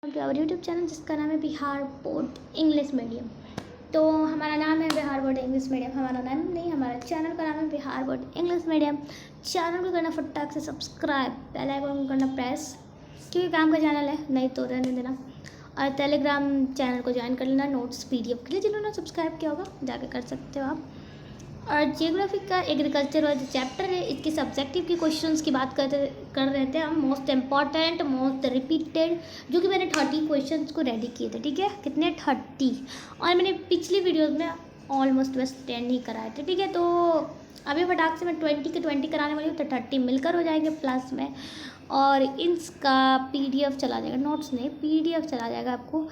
To our YouTube channel जिसका नाम है बिहार बोर्ड इंग्लिश मीडियम। तो हमारा नाम है बिहार बोर्ड इंग्लिश मीडियम, हमारा नाम नहीं, हमारा चैनल का नाम है Bihar board English medium. Channel को करना फटाक से सब्सक्राइब, बेल आइकन को करना प्रेस, क्योंकि काम का चैनल है, नहीं तो रहने देना। और टेलीग्राम चैनल को ज्वाइन कर लेना नोट्स पीडीएफ के लिए, जिन्होंने सब्सक्राइब किया होगा जाके कर सकते हो आप। और जियोग्राफी का एग्रीकल्चर वाला जो चैप्टर है, इसके सब्जेक्टिव के क्वेश्चंस की बात कर रहे थे हम, मोस्ट इम्पॉर्टेंट, मोस्ट रिपीटेड, जो कि मैंने 30 क्वेश्चंस को रेडी किए थे। ठीक है, कितने 30, और मैंने पिछली वीडियोस में ऑलमोस्ट बस 10 ही कराए थे। ठीक है, तो अभी फटाक से मैं 20 के 20 कराने वाली हूँ, तो 30 मिलकर हो जाएंगे प्लस में। और इसका पीडीएफ चला जाएगा, नोट्स नहीं पीडीएफ चला जाएगा आपको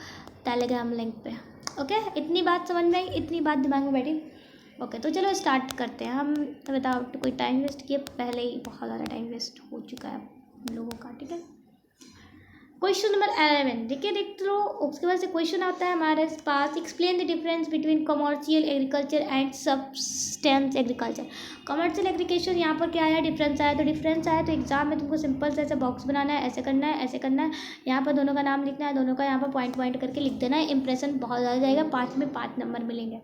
टेलीग्राम लिंक पे। ओके, इतनी बात समझ में आई, इतनी बात दिमाग में बैठी। ओके, तो चलो स्टार्ट करते हैं हम विदाउट कोई टाइम वेस्ट किए। पहले ही बहुत ज़्यादा टाइम वेस्ट हो चुका है हम लोगों का। ठीक है, क्वेश्चन नंबर 11 देखिए, देख लो। उसके बाद से क्वेश्चन आता है हमारे पास, explain the difference between commercial agriculture and subsistence agriculture. Commercial agriculture यहाँ पर क्या आया, डिफरेंस आया। तो डिफरेंस आया तो एग्जाम में तुमको सिंपल से ऐसे बॉक्स बनाना है, ऐसे करना है, ऐसे करना है, यहाँ पर दोनों का नाम लिखना है, दोनों का यहाँ पर पॉइंट करके लिख देना है। इंप्रेशन बहुत ज़्यादा जाएगा, 5 में 5 नंबर मिलेंगे।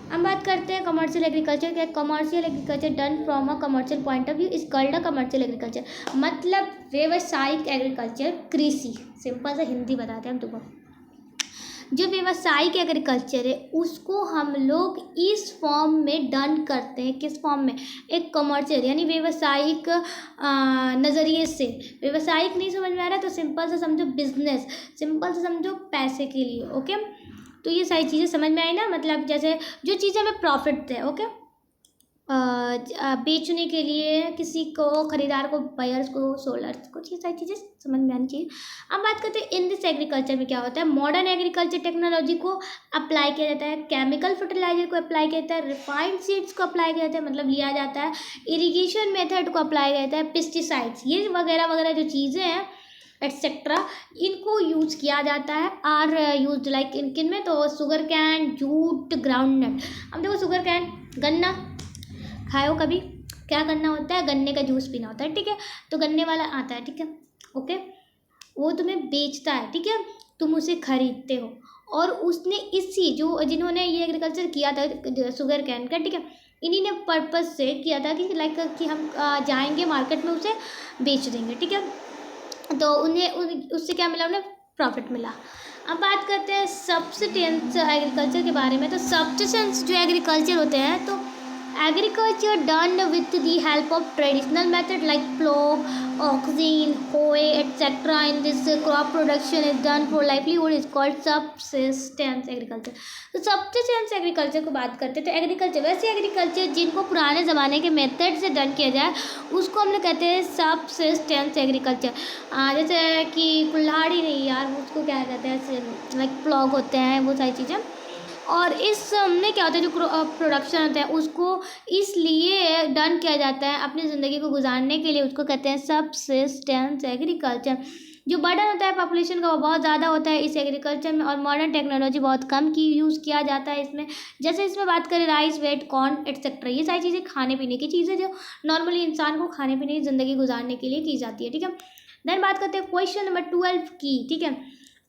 हम बात करते हैं कमर्शियल एग्रीकल्चर क्या। Commercial agriculture done from a commercial point of view is called a commercial agriculture, मतलब व्यवसायिक एग्रीकल्चर, कृषि। सिंपल से हिंदी बताते हैं हम तुमको। जो व्यवसायिक एग्रीकल्चर है उसको हम लोग इस फॉर्म में डन करते हैं। किस फॉर्म में, एक कमर्शियल यानी व्यवसायिक नज़रिए से। व्यवसायिक नहीं समझ में आ रहा है तो सिंपल से समझो बिजनेस, सिंपल से समझो पैसे के लिए। ओके, तो ये सारी चीज़ें समझ में आई ना, मतलब जैसे जो चीज़ें हमें प्रॉफिट है, ओके, बेचने के लिए किसी को, खरीदार को, बायर्स को, सोलर्स को, ये सारी चीज़ें समझ में आनी चाहिए। अब बात करते हैं इन दिस एग्रीकल्चर में क्या होता है। मॉडर्न एग्रीकल्चर टेक्नोलॉजी को अप्लाई किया जाता है, केमिकल फर्टिलाइजर को अप्लाई किया जाता है, रिफाइंड सीड्स को अप्लाई किया जाता है, मतलब लिया जाता है, इरीगेशन मेथड को अप्लाई किया जाता है, पेस्टिसाइड्स, ये वगैरह वगैरह जो चीज़ें हैं एक्सेट्रा, इनको यूज़ किया जाता है। आर यूज लाइक किन में, तो sugarcane, jute, groundnut. अब देखो शुगर कैन, गन्ना खाए हो कभी, क्या करना होता है, गन्ने का जूस पीना होता है। ठीक है, तो गन्ने वाला आता है, ठीक है, ओके, वो तुम्हें बेचता है, ठीक है, तुम उसे खरीदते हो। और उसने इसी जो जिन्होंने ये एग्रीकल्चर किया था शुगर कैन का, ठीक है, इन्हीं ने पर्पस से किया था कि लाइक कि हम जाएंगे मार्केट में उसे बेच देंगे। ठीक है, तो उन्हें उससे क्या मिला, उन्हें प्रॉफिट मिला। अब बात करते हैं सब्सिस्टेंस एग्रीकल्चर के बारे में। तो सब्सिस्टेंस जो एग्रीकल्चर होते हैं, तो agriculture done with the help of traditional method like plough, oxen, hoe etcetera in this crop production is done for livelihood is called subsistence agriculture. तो सब्सिस्टेंस एग्रीकल्चर को बात करते हैं, तो एग्रीकल्चर वैसे एग्रीकल्चर जिनको पुराने ज़माने के मेथड से डन किया जाए उसको हम लोग कहते हैं सब्सिस्टेंस एग्रीकल्चर। जैसे कि कुल्हाड़ी नहीं यार, उसको क्या कहते हैं, लाइक प्लॉग होते हैं, वो सारी चीज़ें। और इसमें क्या होता है, जो प्रोडक्शन होता है उसको इसलिए डन किया जाता है अपनी ज़िंदगी को गुजारने के लिए, उसको कहते हैं सब्सिस्टेंस एग्रीकल्चर। जो बर्डन होता है पॉपुलेशन का वो बहुत ज़्यादा होता है इस एग्रीकल्चर में, और मॉडर्न टेक्नोलॉजी बहुत कम की यूज़ किया जाता है इसमें। जैसे इसमें बात करें राइस, वेट, कॉर्न एटसेट्रा, ये सारी चीज़ें खाने पीने की चीज़ें जो नॉर्मली इंसान को खाने पीने की ज़िंदगी गुजारने के लिए की जाती है। ठीक है, देन बात करते हैं क्वेश्चन नंबर 12 की। ठीक है,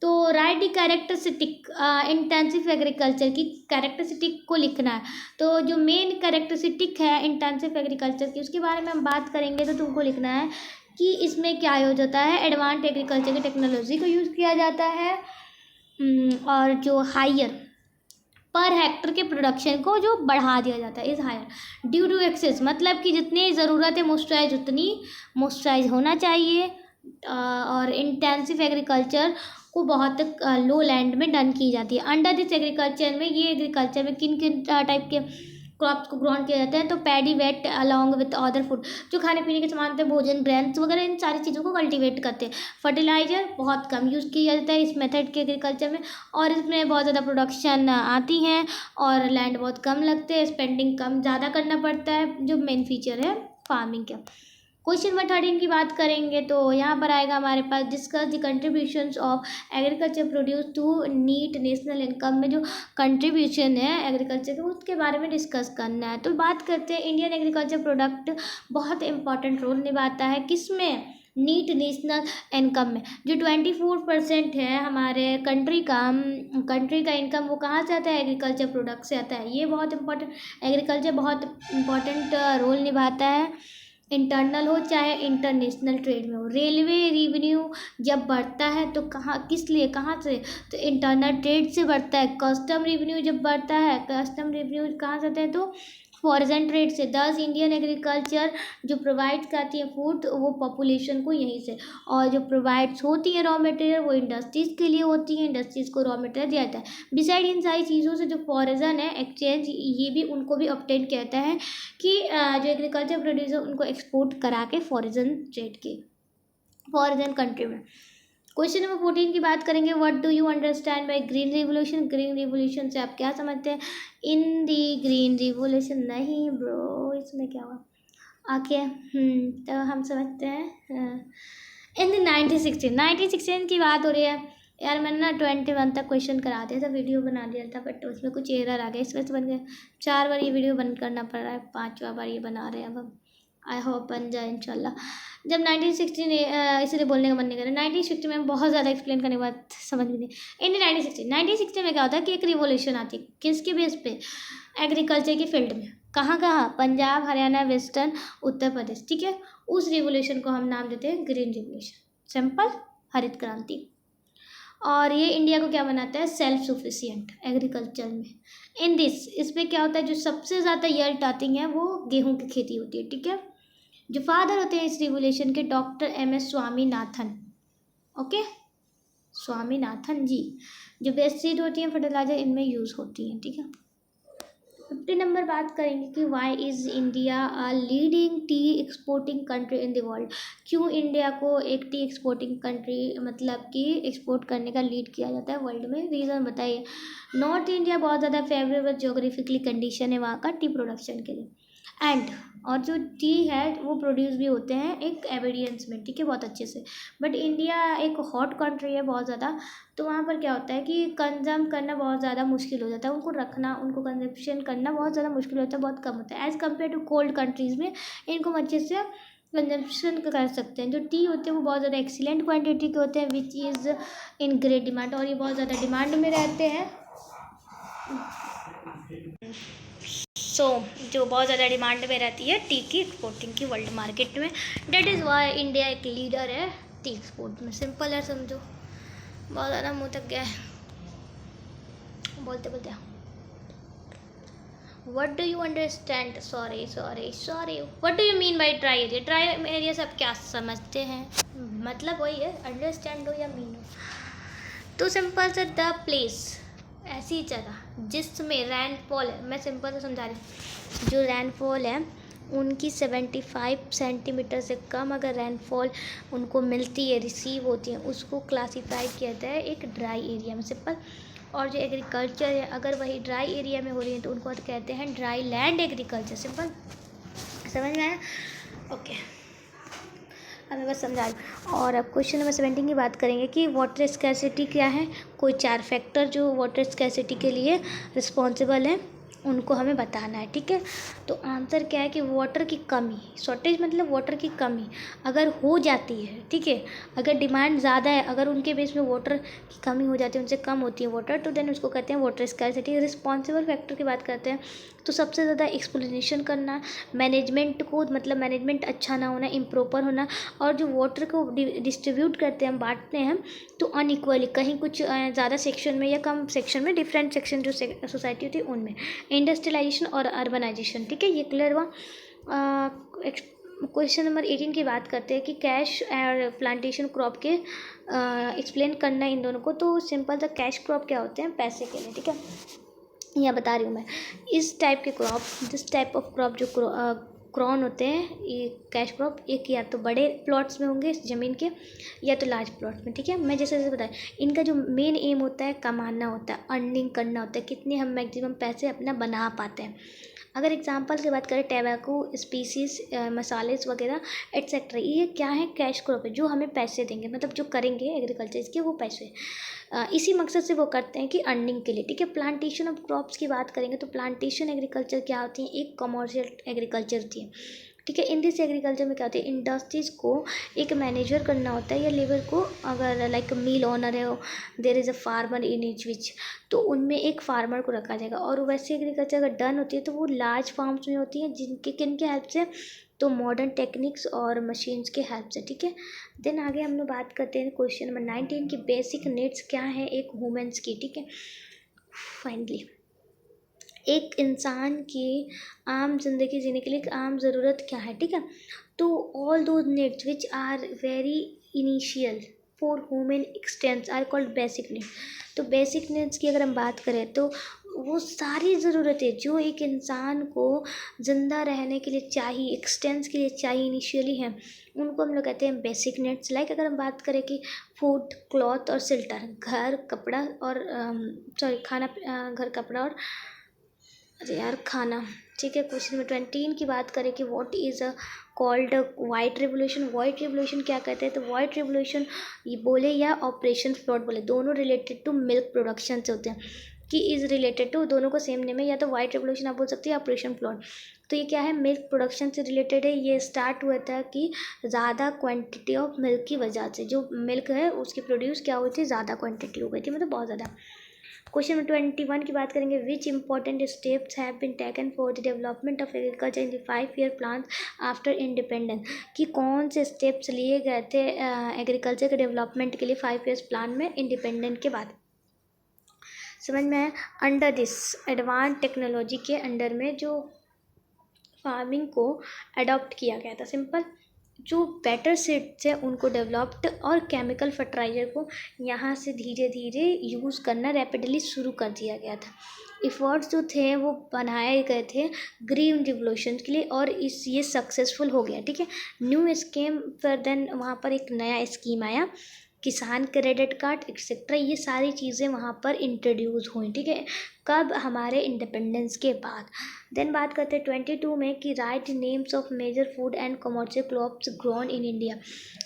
तो राइट दी कैरेक्टरिस्टिक इंटेंसिव एग्रीकल्चर की कैरेक्टरिस्टिक को लिखना है। तो जो मेन कैरेक्टरिस्टिक है इंटेंसिव एग्रीकल्चर की, उसके बारे में हम बात करेंगे। तो तुमको लिखना है कि इसमें क्या यूज होता है, एडवांस एग्रीकल्चर की टेक्नोलॉजी को यूज़ किया जाता है, और जो हायर पर हेक्टर के प्रोडक्शन को जो बढ़ा दिया जाता है is higher due to excess, मतलब कि जितनी ज़रूरत है मॉइस्चराइज उतनी मॉइस्चराइज होना चाहिए। और इंटेंसिव एग्रीकल्चर को बहुत लो लैंड में डन की जाती है। अंडर दिस एग्रीकल्चर में, ये एग्रीकल्चर में किन किन टाइप के क्रॉप्स को ग्रोन किया जाता है, तो paddy, wheat along with other food, जो खाने पीने के सामान होते हैं, भोजन, ग्रेन्स वगैरह, इन सारी चीज़ों को कल्टीवेट करते हैं। फर्टिलाइजर बहुत कम यूज़ किया जाता है इस मेथड के एग्रीकल्चर में, और इसमें बहुत ज़्यादा प्रोडक्शन आती हैं और लैंड बहुत कम लगते हैं, स्पेंडिंग कम ज़्यादा करना पड़ता है, जो मेन फीचर है फार्मिंग का। क्वेश्चन नंबर 13 की बात करेंगे, तो यहाँ पर आएगा हमारे पास discuss the contributions of agriculture produce to net national income में जो कंट्रीब्यूशन है एग्रीकल्चर के, उसके बारे में डिस्कस करना है। तो बात करते हैं इंडियन एग्रीकल्चर प्रोडक्ट बहुत इंपॉर्टेंट रोल निभाता है किसमें, नीट नेशनल इनकम में। जो 24% है हमारे कंट्री का इनकम, वो कहाँ से आता है? एग्रीकल्चर प्रोडक्ट से आता है। ये बहुत इंपॉर्टेंट, एग्रीकल्चर बहुत इंपॉर्टेंट रोल निभाता है, इंटरनल हो चाहे इंटरनेशनल ट्रेड में हो। रेलवे रेवेन्यू जब बढ़ता है तो किस लिए, कहाँ से? तो इंटरनल ट्रेड से बढ़ता है। कस्टम रेवेन्यू जब बढ़ता है, कस्टम रेवेन्यू कहाँ से आता है? तो फॉरेन ट्रेड से। 10 इंडियन एग्रीकल्चर जो प्रोवाइड करती है फूड, वो पॉपुलेशन को यहीं से, और जो प्रोवाइड्स होती है रॉ मटेरियल, वो इंडस्ट्रीज़ के लिए होती है, इंडस्ट्रीज़ को रॉ मटेरियल दिया जाता है। बिसाइड इन सारी चीज़ों से जो फॉरेन है एक्सचेंज, ये भी उनको भी ऑब्टेन कहता है कि जो एग्रीकल्चर प्रोड्यूसर उनको एक्सपोर्ट करा के फॉरेन ट्रेड के फॉरेन कंट्री में। क्वेश्चन नंबर 14 की बात करेंगे। What do you understand by green revolution? Green revolution से आप क्या समझते हैं? इन दी ग्रीन रिवोल्यूशन, नहीं ब्रो, इसमें क्या हुआ आके, तो हम समझते हैं इन दी 1916 की बात हो रही है। यार मैंने ना 21 तक क्वेश्चन करा दिया था, वीडियो बना दिया था, बट उसमें कुछ एरर आ गया, इस वजह से बन गया। 4 बार ये वीडियो बंद करना पड़ रहा है, 5वां बार ये बना रहे हैं अब हम। आई होप बन जाए इंशाल्लाह। जब 1916 इसलिए बोलने का मन नहीं कर रहा। 1960 में बहुत ज़्यादा एक्सप्लेन करने के बाद समझ में नहीं। इन 1960 में क्या होता है कि एक रिवोल्यूशन आती है, किसके बेस पे? एग्रीकल्चर की फील्ड में। कहाँ कहाँ? पंजाब, हरियाणा, वेस्टर्न, उत्तर प्रदेश, ठीक है। उस रिवोल्यूशन को हम नाम देते हैं ग्रीन रिवोल्यूशन, सिंपल, हरित क्रांति। और ये इंडिया को क्या बनाता है? सेल्फ सफिशिएंट एग्रीकल्चर में। इन दिस, इसमें क्या होता है, जो सबसे ज़्यादा यील्ड आती है वो गेहूं की खेती होती है, ठीक है। जो फादर होते हैं इस रिवोल्यूशन के, doctor MS Swaminathan, okay, Swaminathan ji. जो बेस्ट सीड होती हैं फर्टिलाइजर इनमें यूज़ होती हैं, ठीक है। 50 नंबर बात करेंगे कि why is India a leading tea exporting country in the world? क्यों इंडिया को एक टी एक्सपोर्टिंग कंट्री, मतलब कि एक्सपोर्ट करने का लीड किया जाता है वर्ल्ड में? रीज़न बताइए। नॉर्थ इंडिया बहुत ज़्यादा फेवरेबल जोग्राफिकली कंडीशन है वहाँ का टी प्रोडक्शन के लिए। एंड और जो टी है वो प्रोड्यूस भी होते हैं एक एबिडियंस में, ठीक है, बहुत अच्छे से। बट इंडिया एक हॉट कंट्री है बहुत ज़्यादा, तो वहाँ पर क्या होता है कि कंजम करना बहुत ज़्यादा मुश्किल हो जाता है, उनको रखना, उनको कंजप्शन करना बहुत ज़्यादा मुश्किल होता है, बहुत कम होता है as compare to cold countries में। इनको हम अच्छे से कंजप्शन कर सकते हैं। जो टी होते हैं वो बहुत ज़्यादा एक्सीलेंट क्वान्टिटी के होते हैं, which is in great demand, और ये बहुत ज़्यादा डिमांड में रहते हैं। जो बहुत ज़्यादा डिमांड में रहती है टी की एक्सपोर्टिंग की वर्ल्ड मार्केट में। डेट इज़ वाई इंडिया एक लीडर है टी एक्सपोर्ट में। सिंपल है, समझो। बहुत ज़्यादा मुँह तक गया है बोलते बोलते। What do you understand, sorry what do you mean by dry area? Dry area से आप क्या समझते हैं? मतलब वही है, अंडरस्टैंड हो या मीन हो। तो सिंपल से द प्लेस, ऐसी जगह जिसमें रैनफॉल है, मैं सिंपल से समझा रही हूँ। जो रैनफॉल है उनकी 75 सेंटीमीटर से कम अगर रैनफॉल उनको मिलती है, रिसीव होती है, उसको क्लासीफाई किया जाता है एक ड्राई एरिया में, सिंपल। और जो एग्रीकल्चर है अगर वही ड्राई एरिया में हो रही है तो उनको कहते हैं ड्राई लैंड एग्रीकल्चर, सिंपल। समझ में आया? ओके, अब मैं बस समझा रही हूँ। और अब क्वेश्चन नंबर 17 की बात करेंगे कि वाटर स्कैरसिटी क्या है। कोई 4 फैक्टर जो वाटर स्कैरसिटी के लिए रिस्पॉन्सिबल है उनको हमें बताना है, ठीक है। तो आंसर क्या है कि वाटर की कमी, शॉर्टेज मतलब वाटर की कमी अगर हो जाती है, ठीक है, अगर डिमांड ज़्यादा है, अगर उनके बेस में वाटर की कमी हो जाती है, उनसे कम होती है वाटर, तो देन उसको कहते हैं वाटर स्कैरसिटी। रिस्पॉन्सिबल फैक्टर की बात करते हैं तो सबसे ज़्यादा एक्सप्लोनेशन करना, मैनेजमेंट को, मतलब मैनेजमेंट अच्छा ना होना, इम्प्रॉपर होना, और जो वाटर को डिस्ट्रीब्यूट करते हैं, बांटते हैं तो अनइक्वली, कहीं कुछ ज़्यादा सेक्शन में या कम सेक्शन में, डिफरेंट सेक्शन जो सोसाइटी होती है उनमें। इंडस्ट्रियलाइजेशन और अर्बनाइजेशन, ठीक है, ये क्लियर हुआ। क्वेश्चन नंबर 18 की बात करते हैं कि कैश और प्लांटेशन क्रॉप के एक्सप्लेन करना इन दोनों को। तो सिंपल सा कैश क्रॉप क्या होते हैं? पैसे के लिए, ठीक है, यहाँ बता रही हूँ मैं। इस टाइप के crop, this type of crop जो क्रॉन होते हैं, ये कैश क्रॉप, एक या तो बड़े प्लॉट्स में होंगे ज़मीन के या तो लार्ज प्लॉट्स में, ठीक है। मैं जैसे जैसे बताया, इनका जो मेन एम होता है कमाना होता है, अर्निंग करना होता है, कितने हम मैक्सिमम पैसे अपना बना पाते हैं। अगर एग्जांपल की बात करें, टैबाकू स्पीसीज, मसाले वगैरह एट्सेट्रा, ये क्या है? कैश क्रॉप है, जो हमें पैसे देंगे, मतलब जो करेंगे एग्रीकल्चर इसके वो पैसे, इसी मकसद से वो करते हैं कि अर्निंग के लिए, ठीक है। प्लांटेशन ऑफ क्रॉप्स की बात करेंगे तो प्लांटेशन एग्रीकल्चर क्या होती है? एक कमर्शियल एग्रीकल्चर होती है, ठीक है। इन दिस एग्रीकल्चर में क्या होता है, इंडस्ट्रीज़ को एक मैनेजर करना होता है या लेबर को, अगर लाइक मिल ओनर है, there is a farmer in each which, तो उनमें एक फार्मर को रखा जाएगा। और वैसे एग्रीकल्चर अगर डन होती है तो वो लार्ज फार्म्स में होती हैं, जिनके किन के हेल्प से, तो मॉडर्न टेक्निक्स और मशीन्स के हेल्प से, ठीक है। देन आगे हम लोग बात करते हैं क्वेश्चन नंबर 19 की बेसिक नीड्स क्या है एक वुमेन्स की, ठीक है। फाइनली एक इंसान की आम जिंदगी जीने के लिए एक आम ज़रूरत क्या है, ठीक है। तो all those needs which are very initial for human existence are called basic needs. तो बेसिक नीड्स की अगर हम बात करें तो वो सारी ज़रूरतें जो एक इंसान को ज़िंदा रहने के लिए चाहिए, एक्सटेंस के लिए चाहिए इनिशियली हैं, उनको हम लोग कहते हैं बेसिक नीड्स। लाइक अगर हम बात करें कि फूड, क्लॉथ और शेल्टर, घर, कपड़ा और खाना, घर, कपड़ा और अरे यार खाना, ठीक है। क्वेश्चन नंबर 20 की बात करें कि what is a called white revolution. White revolution क्या कहते हैं, तो वाइट रेवोल्यूशन ये बोले या ऑपरेशन फ्लॉट बोले, दोनों रिलेटेड टू मिल्क प्रोडक्शन से होते हैं, कि इज़ रिलेटेड टू, दोनों को सेम नेम है, या तो वाइट रेवोल्यूशन आप बोल सकते हैं, ऑपरेशन फ्लॉट। तो ये क्या है, मिल्क प्रोडक्शन से रिलेटेड है। ये स्टार्ट हुआ था कि ज़्यादा क्वांटिटी ऑफ मिल्क की वजह से, जो मिल्क है उसकी प्रोड्यूस क्या हुई थी, ज़्यादा क्वांटिटी हो गई थी, मतलब बहुत ज़्यादा। क्वेश्चन नंबर 21 की बात करेंगे, which important steps have been taken for the development of agriculture in the 5 year plan after independence. कि कौन से स्टेप्स लिए गए थे एग्रीकल्चर के डेवलपमेंट के लिए 5 ईयर्स प्लान में इंडिपेंडेंट के बाद। समझ में आया। अंडर दिस एडवांस टेक्नोलॉजी के अंडर में जो फार्मिंग को अडॉप्ट किया गया था, सिंपल जो बेटर सीड्स है उनको डेवलप्ड और केमिकल फर्टिलाइज़र को यहाँ से धीरे धीरे यूज़ करना रैपिडली शुरू कर दिया गया था। एफर्ट्स जो थे वो बनाए गए थे ग्रीन रिवोल्यूशन के लिए, और ये सक्सेसफुल हो गया, ठीक है। न्यू स्कीम फिर देन वहाँ पर एक नया स्कीम आया, किसान क्रेडिट कार्ड एक्सेट्रा, ये सारी चीज़ें वहाँ पर इंट्रोड्यूस हुई, ठीक है। कब, हमारे इंडिपेंडेंस के बाद। देन बात करते हैं 22 में कि write names of major food and commercial crops grown in India.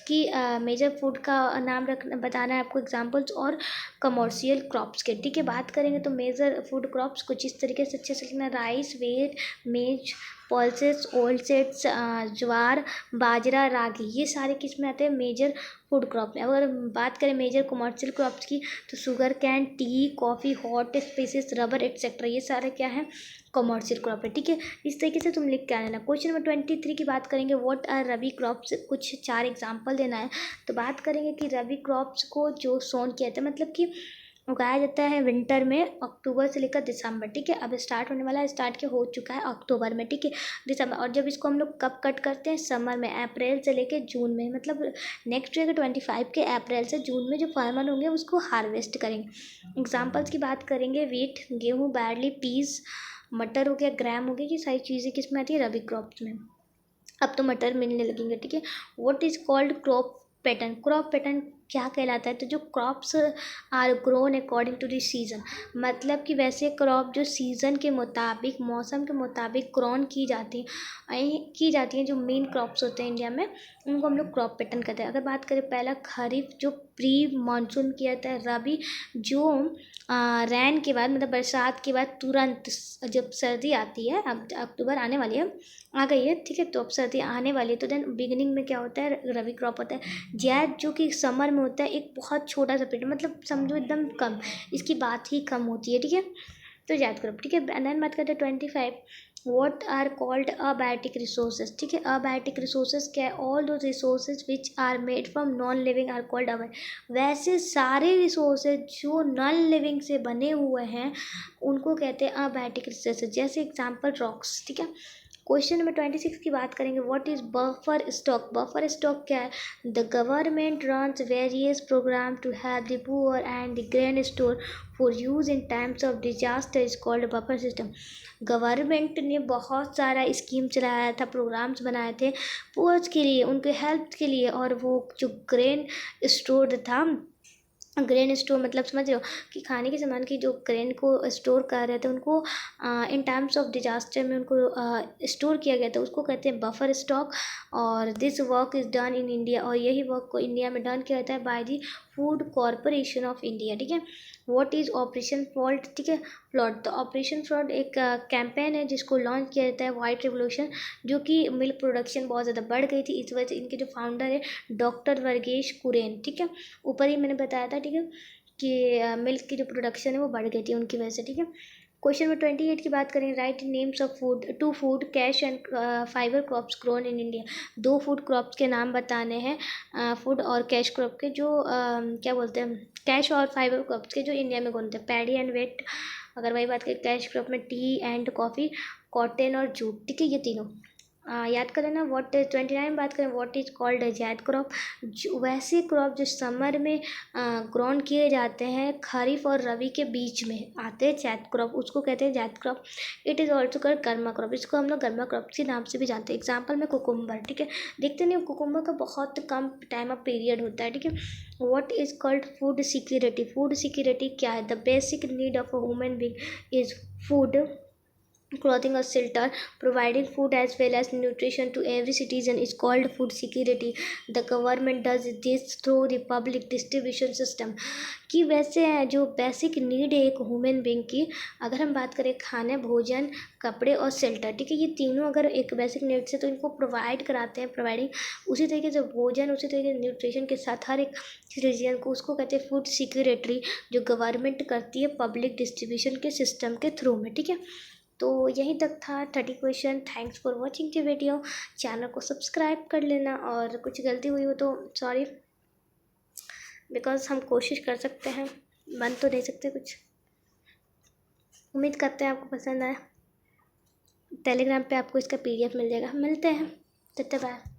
कि मेजर फूड का नाम बताना है आपको, एग्जांपल्स और कमर्शियल क्रॉप्स के, ठीक है। बात करेंगे तो मेजर फूड क्रॉप्स कुछ इस तरीके से अच्छे से लिखना, राइस, वेट, मेज, पल्सेस, ओल्ड सेट्स, ज्वार, बाजरा, रागी, ये सारे किस में आते हैं, मेजर फूड क्रॉप में। अगर बात करें मेजर कमर्शियल क्रॉप्स की तो sugar cane, T, coffee, hot spices, rubber etcetera, ये सारे क्या है, कमर्शियल क्रॉप है, ठीक है। इस तरीके से तुम लिख के आना। क्वेश्चन नंबर 23 की बात करेंगे, व्हाट आर रबी क्रॉप्स, कुछ 4 एग्जाम्पल देना है। तो बात करेंगे कि रबी क्रॉप्स को जो सोन किया था, मतलब कि उगाया जाता है विंटर में, अक्टूबर से लेकर दिसंबर, ठीक है। अब स्टार्ट होने वाला है, स्टार्ट के हो चुका है अक्टूबर में, ठीक है, दिसंबर। और जब इसको हम लोग कब कट करते हैं, समर में, अप्रैल से लेकर जून में, मतलब नेक्स्ट ईयर के 25 के अप्रैल से जून में जो फार्मर होंगे उसको हार्वेस्ट करेंगे। एग्जाम्पल्स की बात करेंगे, वीट, गेहूँ, बार्ली, पीस, मटर हो गया, ग्राम हो गया, ये सारी चीज़ें किस में आती है, रबी क्रॉप्स में। अब तो मटर मिलने लगेंगे, ठीक है। What is called crop pattern. Crop pattern क्या कहलाता है, तो जो crops are grown according to the season, मतलब कि वैसे क्रॉप जो सीज़न के मुताबिक, मौसम के मुताबिक ग्रोन की जाती हैं, जो मेन क्रॉप्स होते हैं इंडिया में, उनको हम लोग क्रॉप पैटर्न कहते हैं। अगर बात करें पहला खरीफ जो प्री मानसून किया जाता है, रबी जो रैन के बाद, मतलब बरसात के बाद तुरंत जब सर्दी आती है, अब अक्टूबर आने वाली है, आ गई है, ठीक है, तो अब सर्दी आने वाली है, तो देन बिगिनिंग में क्या होता है, रबी क्रॉप होता है। जैद जो कि समर में होता है, एक बहुत छोटा सा पीरियड, मतलब समझो एकदम कम, इसकी बात ही कम होती है, ठीक है, तो याद करो, ठीक है। देन बात करते हैं 25, what are called abiotic resources, ठीक है। अबायोटिक रिसोर्सेज क्या है, all those resources which are made from non living are called abiotic. वैसे सारे रिसोर्सेज जो नॉन लिविंग से बने हुए हैं उनको कहते हैं अबायोटिक रिसोर्सेज, जैसे एग्जाम्पल रॉक्स, ठीक है। क्वेश्चन नंबर 26 की बात करेंगे, what is buffer stock. Buffer stock क्या है, the government runs various program to help the poor and the grain store for use in times of disaster is called buffer system. Government ने बहुत सारा scheme चलाया था, programmes बनाए थे poors के लिए, उनके हेल्प के लिए, और वो जो ग्रेन स्टोर था, ग्रेन स्टोर मतलब समझ रहे हो कि खाने के सामान की जो ग्रेन को स्टोर कर रहे थे उनको इन टाइम्स ऑफ डिजास्टर में उनको स्टोर किया गया था, उसको कहते हैं बफर स्टॉक। और this work is done in India, और यही वर्क को इंडिया में डन किया जाता है by the food corporation of India, ठीक है। व्हाट इज़ ऑपरेशन फ्लड, ठीक है, फ्लड। तो ऑपरेशन फ्लड एक कैंपेन है जिसको लॉन्च किया जाता है वाइट रिवोल्यूशन, जो कि मिल्क प्रोडक्शन बहुत ज़्यादा बढ़ गई थी, इस वजह से इनके जो फाउंडर है डॉक्टर वर्गेश कुरेन, ठीक है, ऊपर ही मैंने बताया था, ठीक है, कि मिल्क की जो प्रोडक्शन है वो बढ़ गई थी उनकी वजह से, ठीक है। क्वेश्चन नंबर 28 की बात करें, write names of food to food cash and fiber crops grown in India. दो फूड क्रॉप्स के नाम बताने हैं, फूड और कैश क्रॉप के, जो क्या बोलते हैं, कैश और फाइबर क्रॉप्स के जो इंडिया में होते हैं। पैडी एंड वेट, अगर वही बात करें कैश क्रॉप में टी एंड कॉफ़ी, कॉटन और जूट, ठीक है, ये तीनों याद कर लेना। व्हाट 29 बात करें, what is called Zaid crop, वैसे क्रॉप जो समर में ग्रोन किए जाते हैं, खरीफ और रबी के बीच में आते हैं, जैद क्रॉप, उसको कहते हैं Zaid crop. It is also called गर्मा क्रॉप, इसको हम लोग गर्मा क्रॉप के नाम से भी जानते हैं। एग्जाम्पल में कुकुम्बर, ठीक है, देखते नहीं कुकुम्बर का बहुत कम टाइम ऑफ पीरियड होता है, ठीक है। What is called food security, food security क्या है, the basic need of a human being is food, clothing or shelter. Providing food as well as nutrition to every citizen is called food security. The government does this through the public distribution system. कि वैसे जो basic need है एक human being की, अगर हम बात करें खाने, भोजन, कपड़े और शेल्टर, ठीक है, ये तीनों अगर एक बेसिक नीड्स है तो इनको प्रोवाइड कराते हैं, प्रोवाइडिंग, उसी तरीके से भोजन, उसी तरीके से न्यूट्रिशन के साथ हर एक सिटीजन को, उसको कहते हैं फूड सिक्योरिटी, जो गवर्नमेंट करती है पब्लिक डिस्ट्रीब्यूशन के सिस्टम के थ्रू में, ठीक है। तो यहीं तक था 30 question. Thanks for watching the video, channel को सब्सक्राइब कर लेना, और कुछ गलती हुई हो तो सॉरी, बिकॉज हम कोशिश कर सकते हैं, बन तो नहीं सकते कुछ। उम्मीद करते हैं आपको पसंद आए। टेलीग्राम पे आपको इसका PDF मिल जाएगा। मिलते हैं, तब तक बाय।